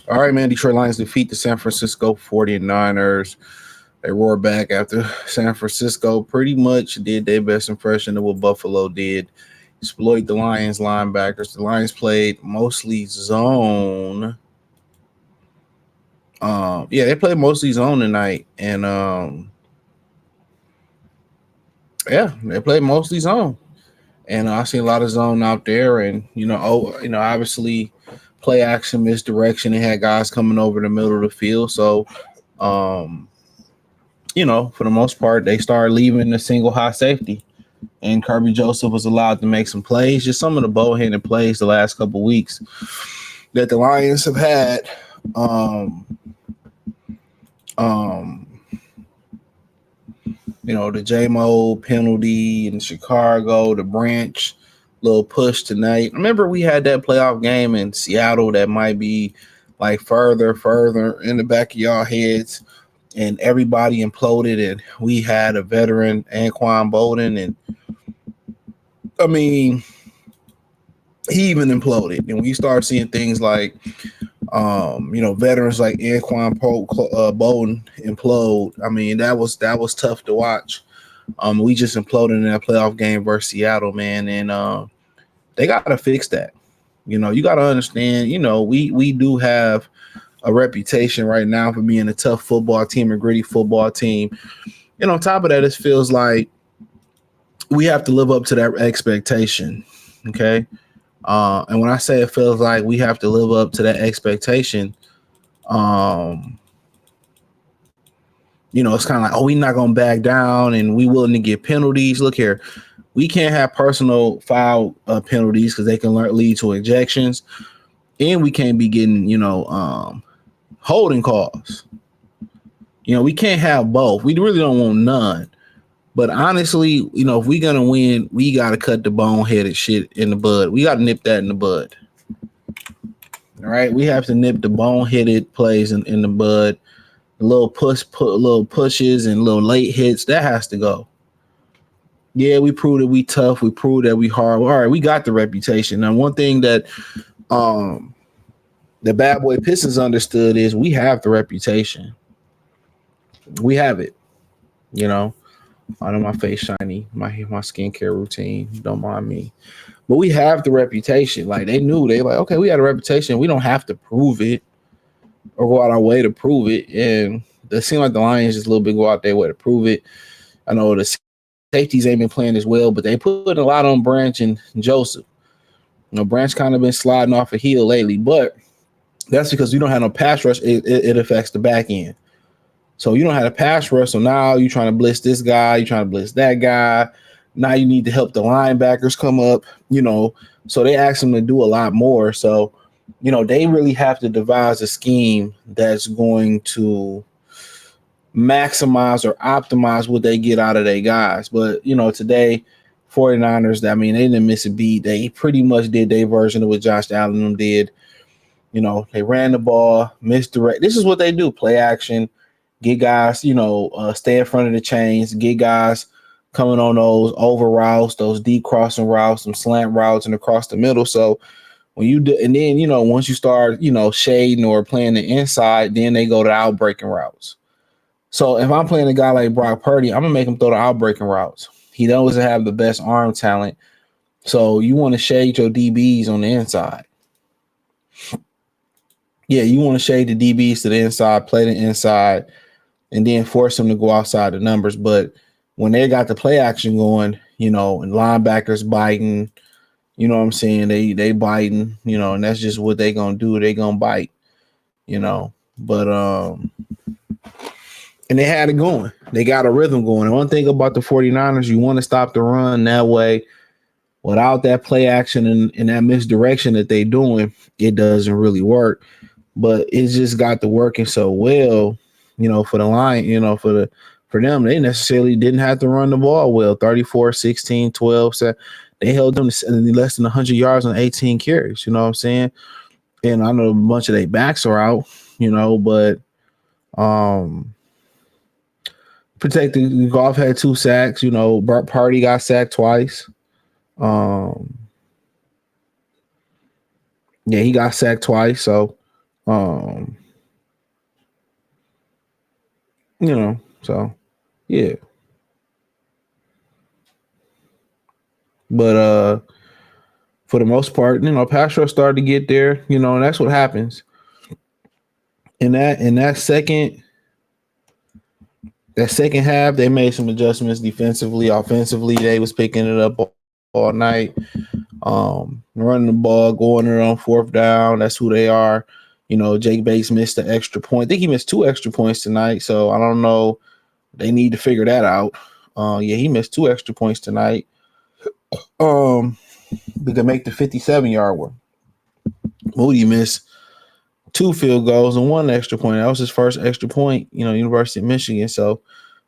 All right, man. Detroit Lions defeat the San Francisco 49ers. They roared back after San Francisco pretty much did their best impression of what Buffalo did. Exploit the Lions linebackers. The Lions played mostly zone. Yeah, they played mostly zone tonight, and yeah, they played mostly zone. And I see a lot of zone out there, and obviously, play action, misdirection. They had guys coming over the middle of the field, so um, for the most part, they started leaving the single high safety, and Kirby Joseph was allowed to make some plays. Just some of the bowhanded plays the last couple weeks that the Lions have had. Um, um, the J-Mo penalty in Chicago, the branch little push tonight. Remember, we had that playoff game in Seattle that might be like further in the back of y'all heads, and everybody imploded, and we had a veteran, Anquan Bolden, and I mean, he even imploded. And when you start seeing things like, veterans like Bolden implode, I mean, that was tough to watch. We just imploded in that playoff game versus Seattle, man, and they got to fix that. You got to understand. We do have a reputation right now for being a tough football team, a gritty football team, and on top of that, it feels like we have to live up to that expectation. Okay, and when I say it feels like we have to live up to that expectation, um, it's kind of like, oh, we're not gonna back down, and we willing to get penalties. Look here, we can't have personal foul penalties because they can lead to ejections, and we can't be getting holding calls. We can't have both. We really don't want none. But honestly, if we're gonna win, we gotta cut the boneheaded shit in the bud. We gotta nip that in the bud. All right, we have to nip the boneheaded plays in the bud. The little pushes and little late hits that has to go. Yeah, we proved that we tough. We proved that we hard. All right, we got the reputation. Now, one thing that the Bad Boy Pistons understood is we have the reputation. We have it. You know, I know my face shiny, my skincare routine. Don't mind me, but we have the reputation. Like they knew, they like, okay, we had a reputation. We don't have to prove it or go out our way to prove it. And it seemed like the Lions just a little bit go out their way to prove it. I know the safeties ain't been playing as well, but they put a lot on Branch and Joseph. Branch kind of been sliding off a heel lately, but that's because you don't have no pass rush. It affects the back end. So you don't have a pass rush. So now you're trying to blitz this guy. You're trying to blitz that guy. Now you need to help the linebackers come up, So they ask them to do a lot more. So, they really have to devise a scheme that's going to maximize or optimize what they get out of their guys. But, today, 49ers, I mean, they didn't miss a beat. They pretty much did their version of what Josh Allen did. They ran the ball, misdirect. This is what they do, play action. Get guys, stay in front of the chains. Get guys coming on those over routes, those deep crossing routes, some slant routes, and across the middle. So when you do, and then once you start, shading or playing the inside, then they go to outbreaking routes. So if I'm playing a guy like Brock Purdy, I'm gonna make him throw the outbreaking routes. He doesn't have the best arm talent, so you want to shade your DBs on the inside. Yeah, you want to shade the DBs to the inside, play the inside, and then force them to go outside the numbers. But when they got the play action going, and linebackers biting, what I'm saying? They biting, and that's just what they gonna do. They gonna bite, But and they had it going. They got a rhythm going. And one thing about the 49ers, you want to stop the run that way. Without that play action and that misdirection that they doing, it doesn't really work. But it's just got to working so well, for the line, for them, they necessarily didn't have to run the ball well. 34, 16, 12. So they held them to less than 100 yards on 18 carries. You know what I'm saying? And I know a bunch of their backs are out, but protected. Goff had 2 sacks. Burt Party got sacked twice. Yeah, he got sacked twice. So, Um, so yeah. But for the most part, pass rush started to get there, and that's what happens. In that second half, they made some adjustments defensively, offensively. They was picking it up all night. Running the ball, going there on fourth down. That's who they are. Jake Bates missed the extra point. I think he missed 2 extra points tonight. So I don't know. They need to figure that out. Yeah, he missed 2 extra points tonight. They could make the 57-yard one. Moody missed 2 field goals and 1 extra point. That was his first extra point, University of Michigan. So,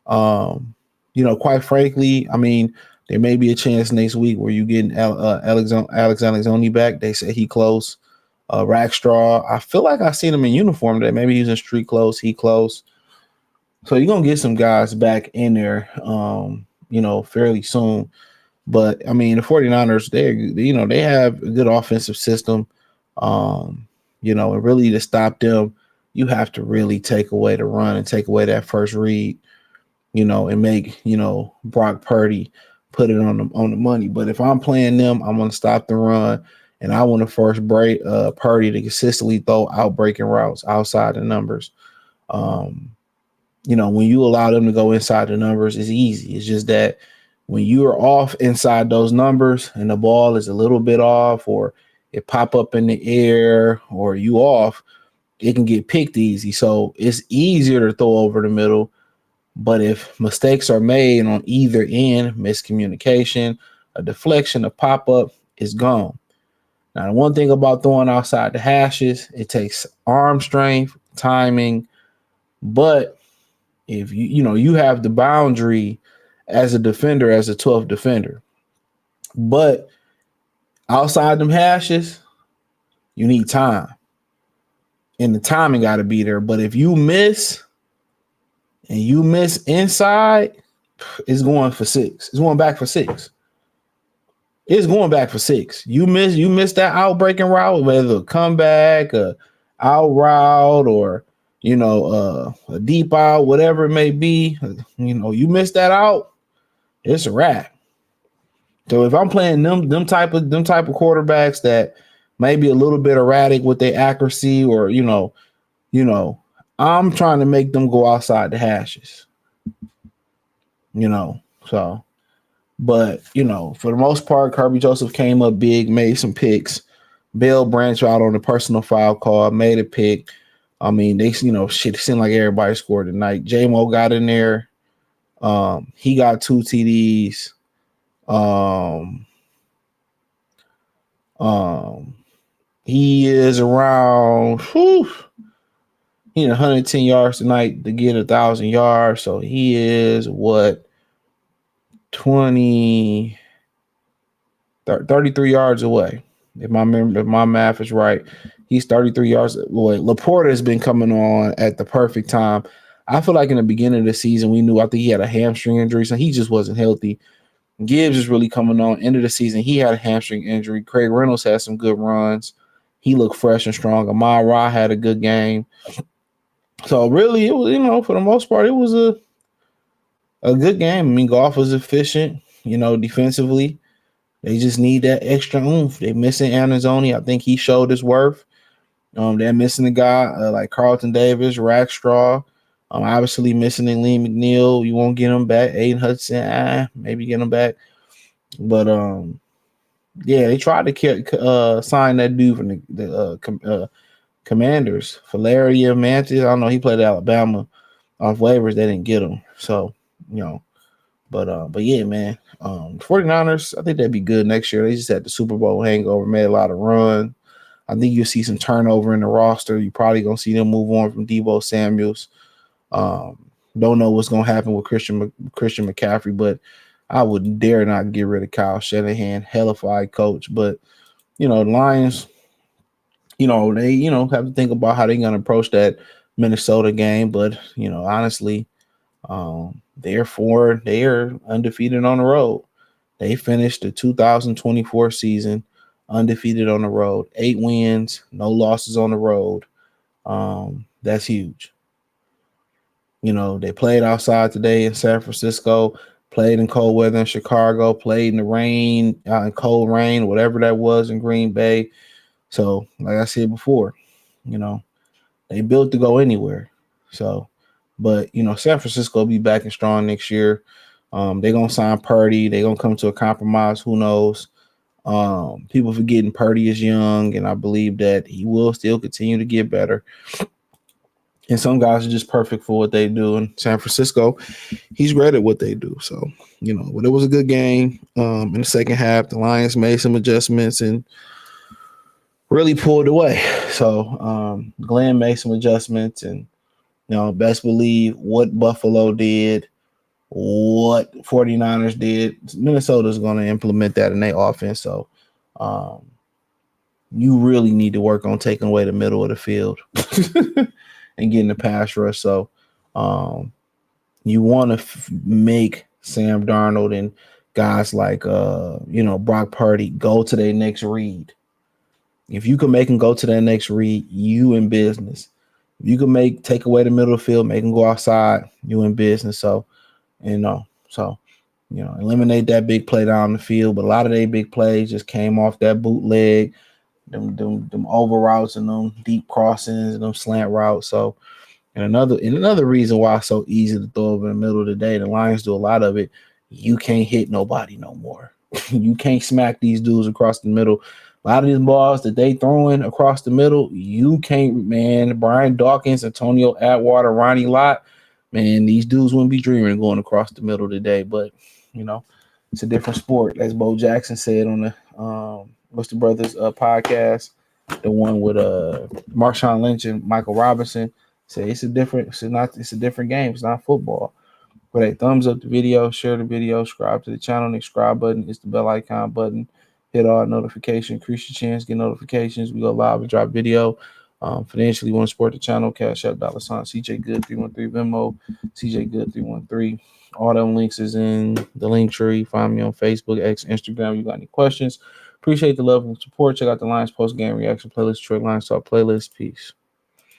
quite frankly, I mean, there may be a chance next week where you get Alex Alexander back. They said he close. Rackstraw, I feel like I seen him in uniform today. Maybe he's in street clothes. He close. So you're going to get some guys back in there, fairly soon. But, I mean, the 49ers, they have a good offensive system. And really to stop them, you have to really take away the run and take away that first read, and make, Brock Purdy put it on the money. But if I'm playing them, I'm going to stop the run, and I want to first break Purdy to consistently throw out breaking routes outside the numbers. When you allow them to go inside the numbers, it's easy. It's just that when you are off inside those numbers and the ball is a little bit off, or it pop up in the air, or you off, it can get picked easy. So it's easier to throw over the middle. But if mistakes are made on either end, miscommunication, a deflection, a pop up, is gone. Now, the one thing about throwing outside the hashes, it takes arm strength, timing, but if you have the boundary as a defender, as a 12th defender, but outside them hashes, you need time, and the timing got to be there. But if you miss and you miss inside, it's going for 6. It's going back for 6. It's going back for 6. You miss that out breaking route, whether a comeback, a out route, or a deep out, whatever it may be. You miss that out, it's a wrap. So if I'm playing them type of quarterbacks that may be a little bit erratic with their accuracy, or I'm trying to make them go outside the hashes. So. But, for the most part, Kirby Joseph came up big, made some picks. Bill branched out on the personal foul call, made a pick. I mean, it seemed like everybody scored tonight. J-Mo got in there. He got 2 TDs. He is around, he had 110 yards tonight to get 1,000 yards. So he is 33 yards away. If my math is right, he's 33 yards away. Laporta has been coming on at the perfect time. I feel like in the beginning of the season, we knew, I think he had a hamstring injury, so he just wasn't healthy. Gibbs is really coming on. End of the season, he had a hamstring injury. Craig Reynolds had some good runs. He looked fresh and strong. Amon Ra had a good game. So really, it was, for the most part, it was a good game. I mean, Goff was efficient, defensively. They just need that extra oomph. They're missing Anzoni. I think he showed his worth. They're missing a guy like Carlton Davis, Rackstraw. Obviously missing Lee McNeil. You won't get him back. Aiden Hudson, maybe get him back. But yeah, they tried to sign that dude from the Commanders, Valeria Mantis. I don't know. He played at Alabama off waivers. They didn't get him. So But yeah, man. 49ers, I think that'd be good next year. They just had the Super Bowl hangover, made a lot of run. I think you'll see some turnover in the roster. You're probably gonna see them move on from Deebo Samuels. Don't know what's gonna happen with Christian McCaffrey, but I would dare not get rid of Kyle Shanahan, hellified coach. But the Lions, they have to think about how they're gonna approach that Minnesota game. But honestly, therefore, they are undefeated on the road. They finished the 2024 season undefeated on the road, 8 wins, no losses on the road. That's huge. They played outside today in San Francisco, played in cold weather in Chicago, played in the rain, in cold rain, whatever that was in Green Bay. So, like I said before, you know, they built to go anywhere. So, but San Francisco will be back and strong next year. They're gonna sign Purdy. They're gonna come to a compromise. Who knows? People forgetting Purdy is young, and I believe that he will still continue to get better. And some guys are just perfect for what they do. In San Francisco, he's great at what they do. So, but it was a good game. In the second half, the Lions made some adjustments and really pulled away. So, Glenn made some adjustments, and best believe what Buffalo did, what 49ers did, Minnesota's going to implement that in their offense. So, you really need to work on taking away the middle of the field and getting the pass rush. So, you want to make Sam Darnold and guys like Brock Purdy go to their next read. If you can make them go to their next read, you in business. If you can take away the middle of the field, make them go outside, you in business. So, eliminate that big play down the field. But a lot of their big plays just came off that bootleg, them over routes and them deep crossings and them slant routes. So, and another reason why it's so easy to throw over in the middle of the day, the Lions do a lot of it. You can't hit nobody no more. You can't smack these dudes across the middle. A lot of these balls that they throwing across the middle, you can't, man. Brian Dawkins, Antonio Atwater, Ronnie Lott, man, these dudes wouldn't be dreaming of going across the middle today. But it's a different sport, as Bo Jackson said on the What's the Brothers podcast, the one with Marshawn Lynch and Michael Robinson. Say it's a different game. It's not football. But hey, thumbs up the video, share the video, subscribe to the channel. The subscribe button is the bell icon button. Hit all notifications, increase your chance, get notifications. We go live and drop video. Financially, want to support the channel, Cash App, $ CJ Good 313 Venmo, CJ Good 313. All them links is in the link tree. Find me on Facebook, X, Instagram. You got any questions? Appreciate the love and support. Check out the Lions post game reaction playlist, Detroit Lions Talk playlist. Peace.